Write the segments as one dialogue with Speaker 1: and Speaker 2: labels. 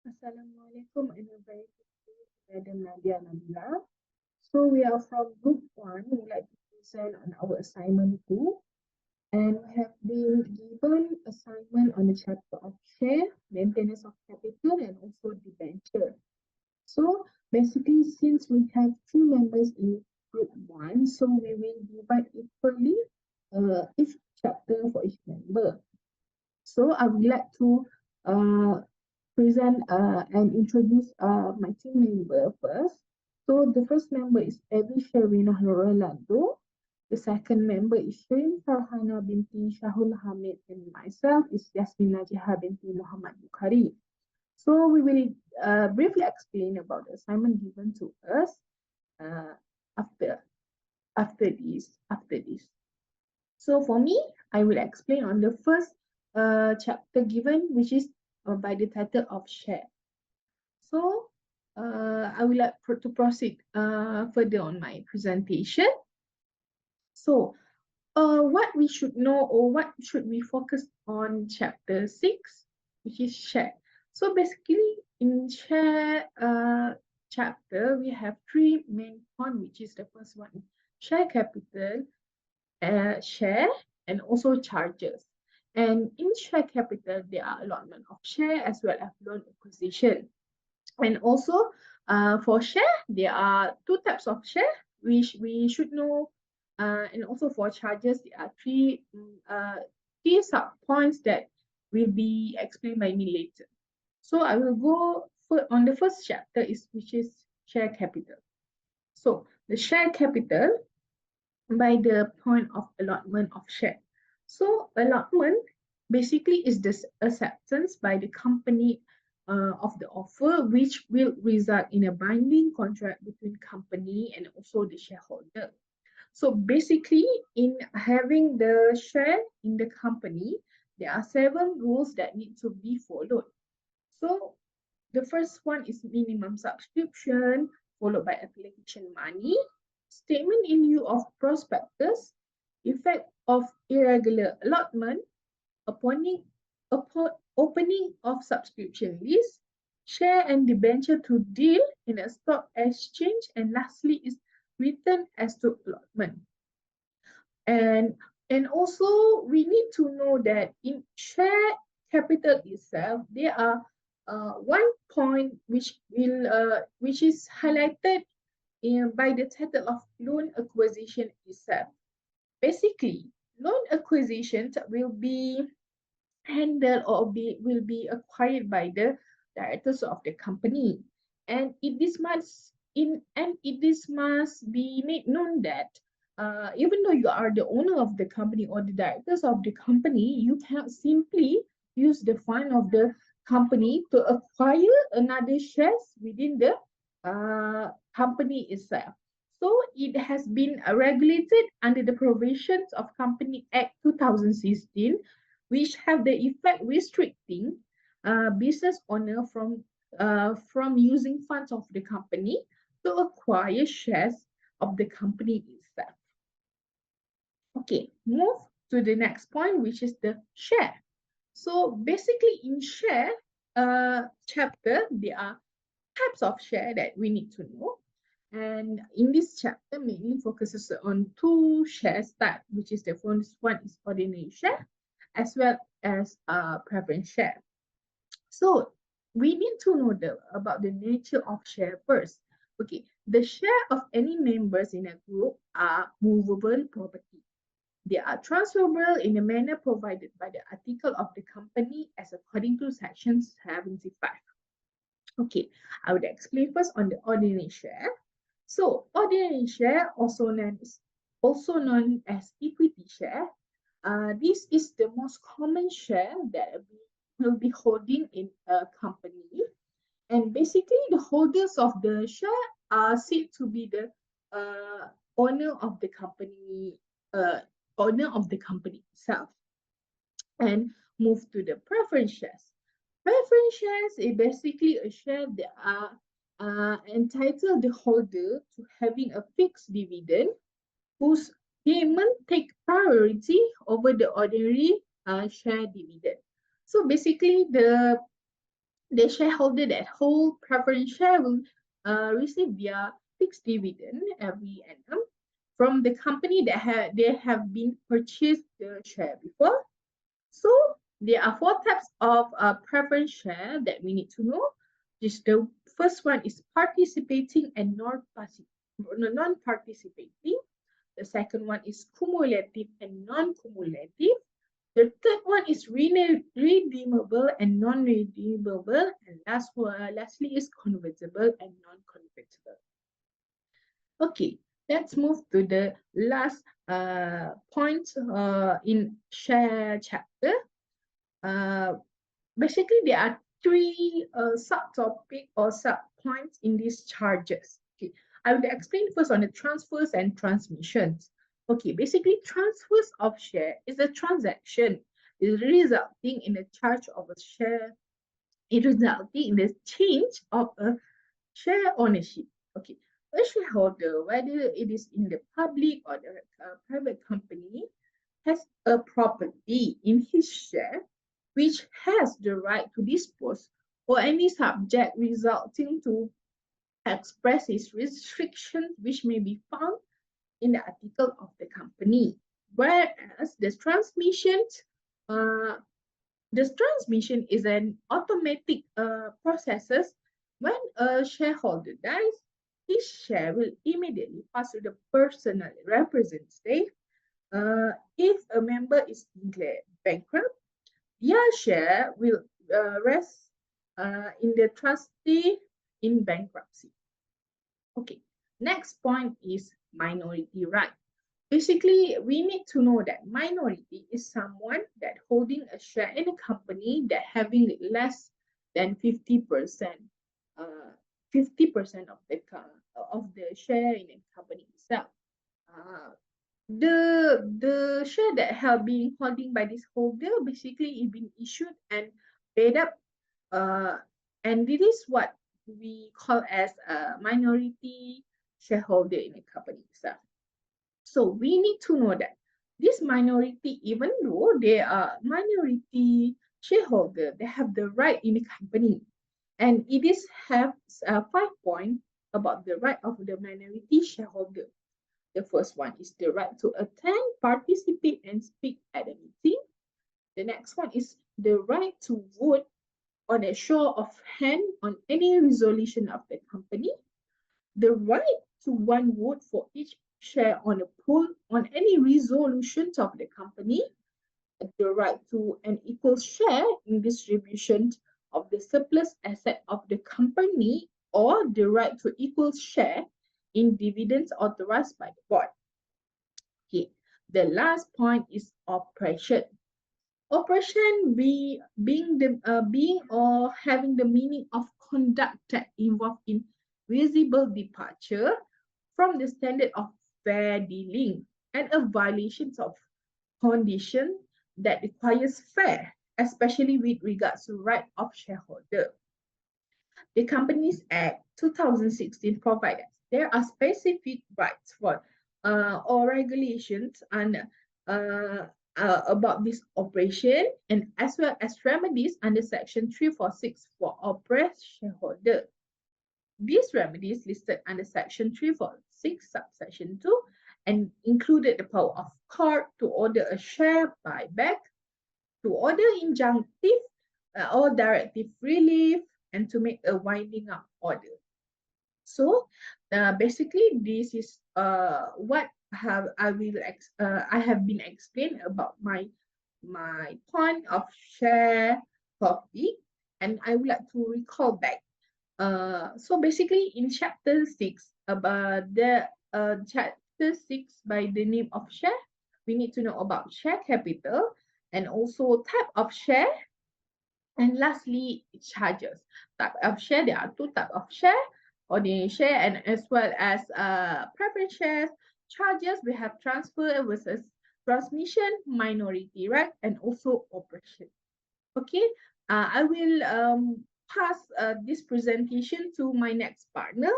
Speaker 1: Assalamualaikum and a very good day to Madam Nadia Nabila. So we are from Group 1. We would like to present on our assignment 2. And we have been given assignment on the chapter of share, maintenance of capital, and also debenture. So basically, since we have 2 members in Group 1, so we will divide equally each chapter for each member. So I would like to uh, present and introduce my team member first. So the first member is Evi Sherina Rolando. The second member is Shirin Farhana binti Shahul Hamid, and myself is Yasmina Jiha binti Muhammad Bukhari. So we will briefly explain about the assignment given to us uh, after after this. So for me, I will explain on the first chapter given, which is by the title of share. So I would like to proceed further on my presentation. So what we should know or what should we focus on chapter 6, which is share. So basically in share chapter, we have 3 main points, which is the first one, share capital, share, and also charges. And in share capital, there are allotment of share as well as loan acquisition. And also for share, there are 2 types of share, which we should know. And also for charges, there are three sub points that will be explained by me later. So I will go on the first chapter, which is share capital. So the share capital by the point of allotment of share. So allotment basically is the acceptance by the company of the offer, which will result in a binding contract between company and also the shareholder. So basically, in having the share in the company, there are 7 rules that need to be followed. So the first one is minimum subscription, followed by application money, statement in lieu of prospectus, effect of irregular allotment, opening, opening of subscription list, share and debenture to deal in a stock exchange, and lastly is written as to allotment. And and also we need to know that in share capital itself, there are 1 point which is highlighted by the title of loan acquisition itself. Basically, loan acquisitions will be handled or will be acquired by the directors of the company, and it must be made known that even though you are the owner of the company or the directors of the company, you cannot simply use the fund of the company to acquire another shares within the company itself. So it has been regulated under the provisions of Company Act 2016, which have the effect restricting business owner from using funds of the company to acquire shares of the company itself. Okay, move to the next point, which is the share. So basically in share chapter, there are types of share that we need to know. And in this chapter, mainly focuses on 2 shares type, which is the first one is ordinary share, as well as preference share. So we need to know about the nature of share first. Okay, the share of any members in a group are movable property. They are transferable in a manner provided by the article of the company as according to section 75. Okay, I would explain first on the ordinary share. So ordinary share, also known as equity share, this is the most common share that we will be holding in a company. And basically, the holders of the share are said to be the owner of the company, owner of the company itself. And move to the preference shares. Preference shares is basically a share that are entitled the holder to having a fixed dividend whose payment take priority over the ordinary share dividend. So basically, the shareholder that hold preference share will receive their fixed dividend every annum from the company that they have been purchased the share before. So there are four types of preference share that we need to know. The first one is participating and non-participating. The second one is cumulative and non-cumulative. The third one is redeemable and non-redeemable. And lastly is convertible and non-convertible. Okay, let's move to the last point in share chapter. Basically, there are three subtopic or sub-points in these charges. Okay, I will explain first on the transfers and transmissions. Okay, basically, transfers of share is a transaction is resulting in a charge of a share, it resulting in the change of a share ownership. Okay, a shareholder, whether it is in the public or the private company, has a property in his share which has the right to dispose or any subject resulting to express his restrictions which may be found in the article of the company. Whereas the transmission is an automatic processes. When a shareholder dies, his share will immediately pass to the personal representative. If a member is declared bankrupt, their share will rest in the trustee in bankruptcy. Okay, next point is minority right. Basically, we need to know that minority is someone that holding a share in a company that having less than 50%, 50% of the share in a company itself. The share that have been holding by this holder basically is been issued and paid up, and this is what we call as a minority shareholder in a company itself. So we need to know that this minority, even though they are minority shareholder, they have the right in the company, and it is have 5 points about the right of the minority shareholder. The first one is the right to attend, participate, and speak at a meeting. The next one is the right to vote on a show of hand on any resolution of the company. The right to one vote for each share on a poll on any resolutions of the company. The right to an equal share in distribution of the surplus asset of the company, or the right to equal share in dividends authorized by the board. Okay, the last point is operation. Operation being or having the meaning of conduct that involved in visible departure from the standard of fair dealing and a violation of condition that requires fair, especially with regards to right of shareholder. The Companies Act 2016 provides there are specific rights for or regulations and about this operation, and as well as remedies under Section 346 for oppressed shareholder. These remedies listed under Section 346 subsection 2 and included the power of court to order a share buyback, to order injunctive or directive relief, and to make a winding up order. So basically, this is what I have been explained about my point of share topic, and I would like to recall back. So basically, in chapter 6, about the chapter 6 by the name of share, we need to know about share capital and also type of share. And lastly, charges. Type of share, there are two types of share, ordinary share and as well as preference shares. Charges, we have transfer versus transmission, minority right, and also operation. Okay, I will pass this presentation to my next partner.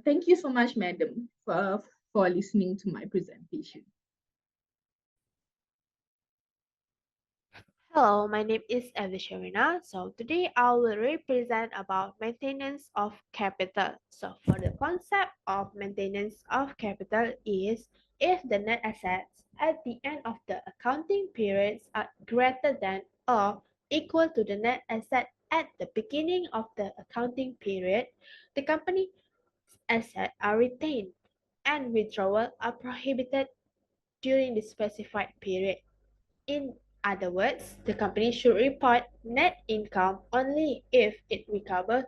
Speaker 1: Thank you so much, madam, for listening to my presentation.
Speaker 2: Hello, my name is Elisharina. So today I will represent about maintenance of capital. So for the concept of maintenance of capital is if the net assets at the end of the accounting periods are greater than or equal to the net asset at the beginning of the accounting period, the company's assets are retained and withdrawal are prohibited during the specified period. In other words, the company should report net income only if it recovers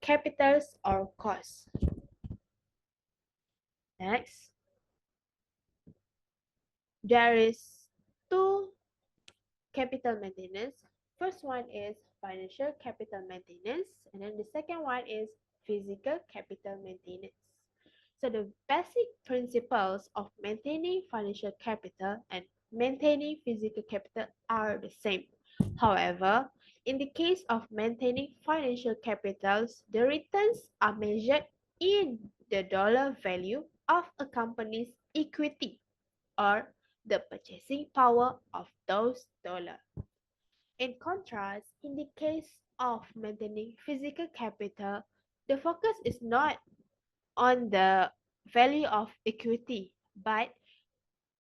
Speaker 2: capitals or costs. Next, there is two capital maintenance. First one is financial capital maintenance, and then the second one is physical capital maintenance. So the basic principles of maintaining financial capital and maintaining physical capital are the same. However, in the case of maintaining financial capitals, the returns are measured in the dollar value of a company's equity or the purchasing power of those dollars. In contrast, in the case of maintaining physical capital, the focus is not on the value of equity, but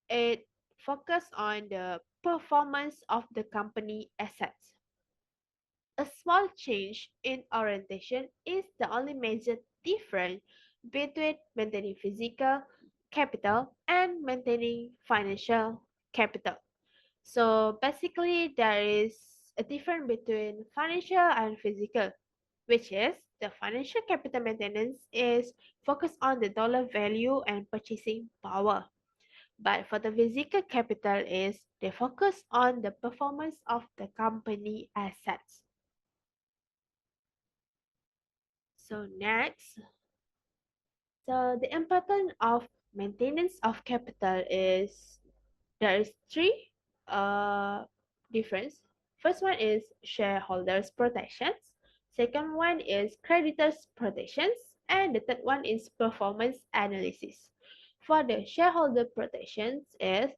Speaker 2: it focuses on the performance of the company assets. A small change in orientation is the only major difference between maintaining physical capital and maintaining financial capital. So basically, there is a difference between financial and physical, which is the financial capital maintenance is focused on the dollar value and purchasing power. But for the physical capital is they focus on the performance of the company assets. So next, so the importance of maintenance of capital is there is three difference. First one is shareholders protections. Second one is creditors protections, and the third one is performance analysis. For the shareholder protections is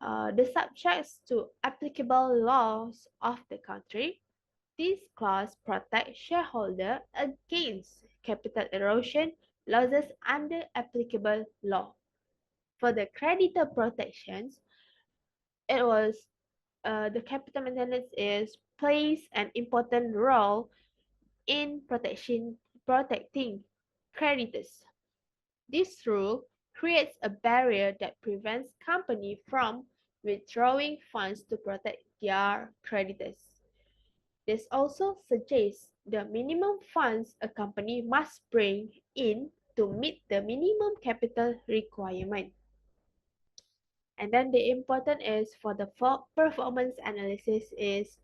Speaker 2: the subjects to applicable laws of the country. This clause protects shareholder against capital erosion losses under applicable law. For the creditor protections, it was the capital maintenance is plays an important role in protecting creditors. This rule creates a barrier that prevents company from withdrawing funds to protect their creditors. This also suggests the minimum funds a company must bring in to meet the minimum capital requirement. And then the important is for the performance analysis is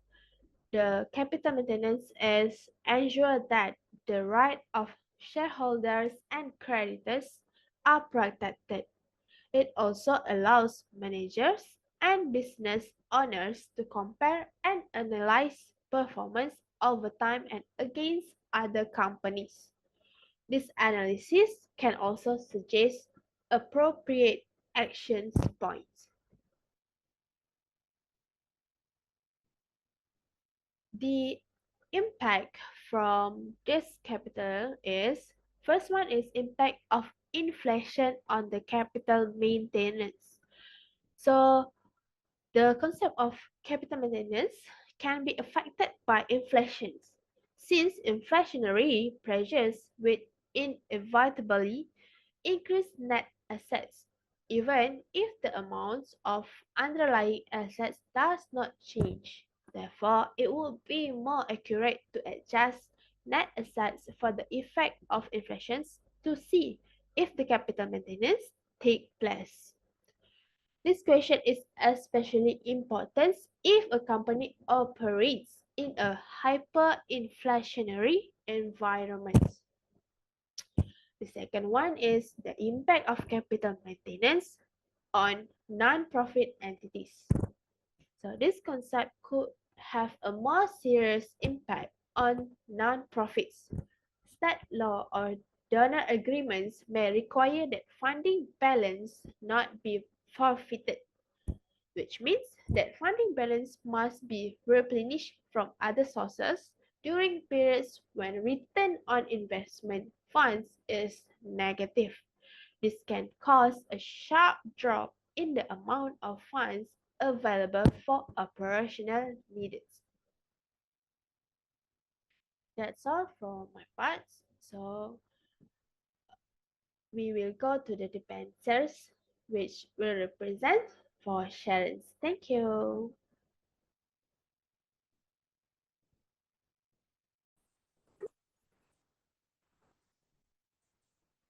Speaker 2: the capital maintenance is ensure that the right of shareholders and creditors are protected. It also allows managers and business owners to compare and analyze performance over time and against other companies. This analysis can also suggest appropriate action points. The impact from this capital is first one is impact of inflation on the capital maintenance. So the concept of capital maintenance can be affected by inflation since inflationary pressures will inevitably increase net assets even if the amounts of underlying assets does not change. Therefore, it would be more accurate to adjust net assets for the effect of inflation to see if the capital maintenance take place. This question is especially important if a company operates in a hyperinflationary environment. The second one is the impact of capital maintenance on non-profit entities. So this concept could have a more serious impact on non-profits. State law or donor agreements may require that funding balance not be forfeited, which means That funding balance must be replenished from other sources during periods when return on investment funds is negative. This can cause a sharp drop in the amount of funds available for operational needs. That's all for my part. So we will go to the debentures, which will represent for Sharon's. Thank you.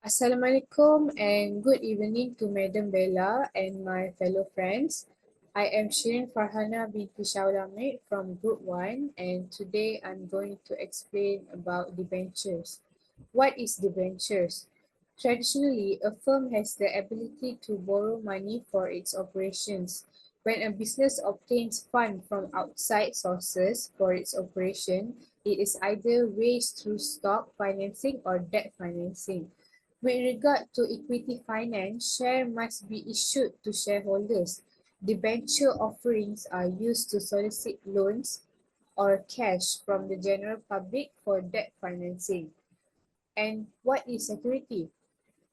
Speaker 3: Assalamualaikum and good evening to Madam Bella and my fellow friends. I am Shirin Farhana binti Shaul from Group 1 and today I'm going to explain about debentures. What is debentures? Traditionally, a firm has the ability to borrow money for its operations. When a business obtains funds from outside sources for its operation, it is either raised through stock financing or debt financing. With regard to equity finance, share must be issued to shareholders. Debenture offerings are used to solicit loans or cash from the general public for debt financing. And what is security?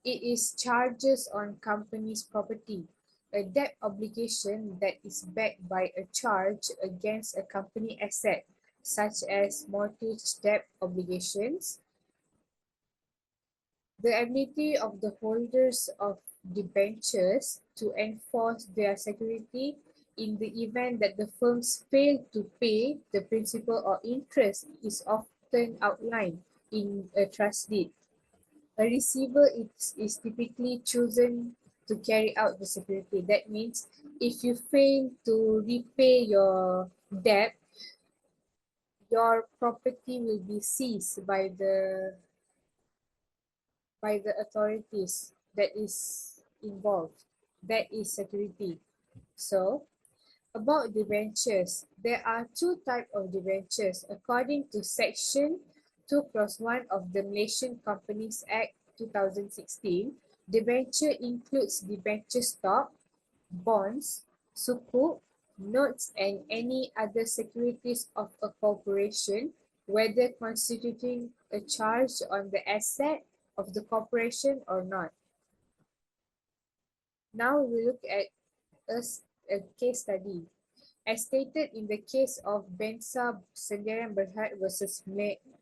Speaker 3: It is charges on company's property. A debt obligation that is backed by a charge against a company asset, such as mortgage debt obligations. The ability of the holders of debentures to enforce their security in the event that the firms fail to pay the principal or interest is often outlined in a trust deed. A receiver is typically chosen to carry out the security. That means if you fail to repay your debt, your property will be seized by the authorities that is involved. That is security. So, about debentures, there are two types of debentures according to Section 2 Clause 1 of the Malaysian Companies Act 2016. Debenture includes debenture stock, bonds, sukuk, notes and any other securities of a corporation, whether constituting a charge on the asset of the corporation or not. Now we look at a case study. As stated in the case of Bensa Sendirian Berhad versus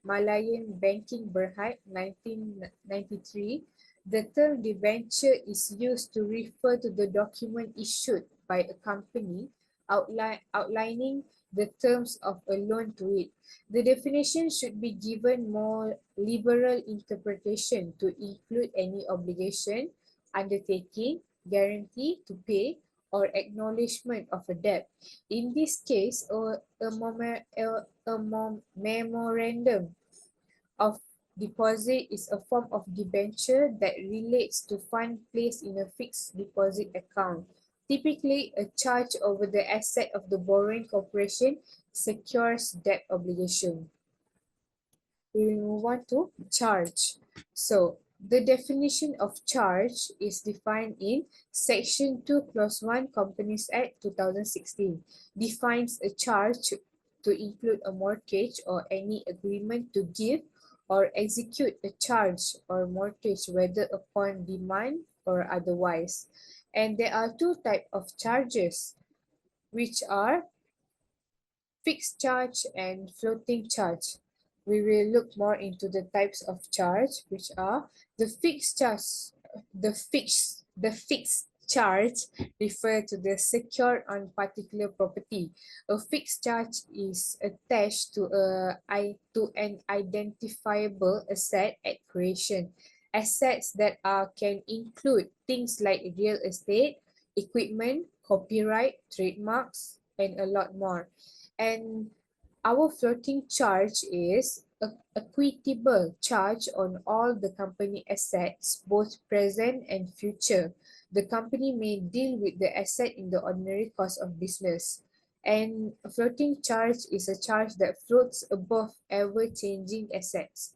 Speaker 3: Malayan Banking Berhad 1993, the term debenture is used to refer to the document issued by a company outlining the terms of a loan to it. The definition should be given more liberal interpretation to include any obligation, undertaking, guarantee to pay, or acknowledgement of a debt. In this case, a memorandum of deposit is a form of debenture that relates to fund placed in a fixed deposit account. Typically, a charge over the asset of the borrowing corporation secures debt obligation. We will move on to charge. So, the definition of charge is defined in Section 2 Clause 1 Companies Act 2016. Defines a charge to include a mortgage or any agreement to give or execute a charge or mortgage whether upon demand or otherwise. And there are two types of charges, which are fixed charge and floating charge. We will look more into the types of charge, which are the fixed charge. The fixed charge refer to the secured on particular property. A fixed charge is attached to an identifiable asset at creation. Assets that can include things like real estate, equipment, copyright, trademarks, and a lot more. And our floating charge is a equitable charge on all the company assets, both present and future. The company may deal with the asset in the ordinary course of business. And a floating charge is a charge that floats above ever-changing assets.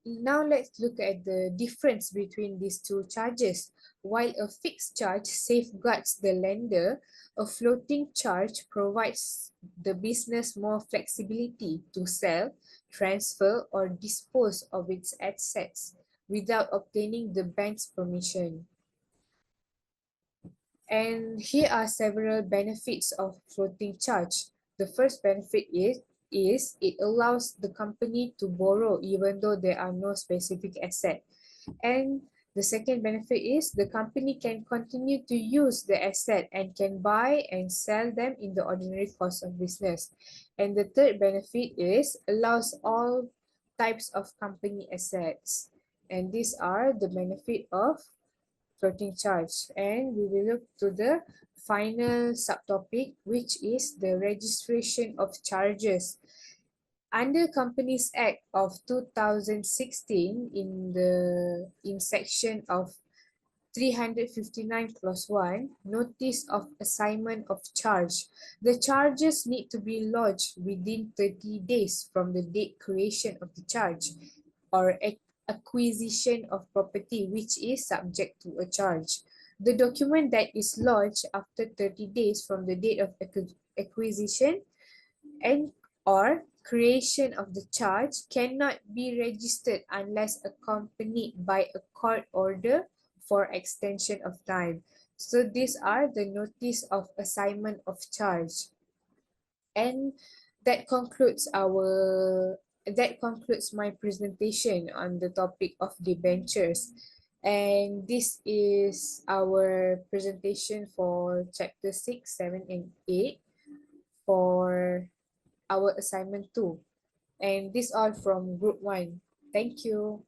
Speaker 3: Now let's look at the difference between these two charges. While a fixed charge safeguards the lender, a floating charge provides the business more flexibility to sell, transfer, or dispose of its assets without obtaining the bank's permission. And here are several benefits of floating charge. The first benefit is it allows the company to borrow even though there are no specific asset. And the second benefit is the company can continue to use the asset and can buy and sell them in the ordinary course of business. And the third benefit is allows all types of company assets. And these are the benefit of floating charge. And we will look to the final subtopic, which is the registration of charges. Under Companies Act of 2016, in section of 359 clause 1, notice of assignment of charge. The charges need to be lodged within 30 days from the date creation of the charge or acquisition of property which is subject to a charge. The document that is lodged after 30 days from the date of acquisition and or creation of the charge cannot be registered unless accompanied by a court order for extension of time. So these are the notice of assignment of charge. And that concludes my presentation on the topic of debentures. And this is our presentation for chapter 6, 7, and 8 for our assignment 2. And this all from group 1. Thank you.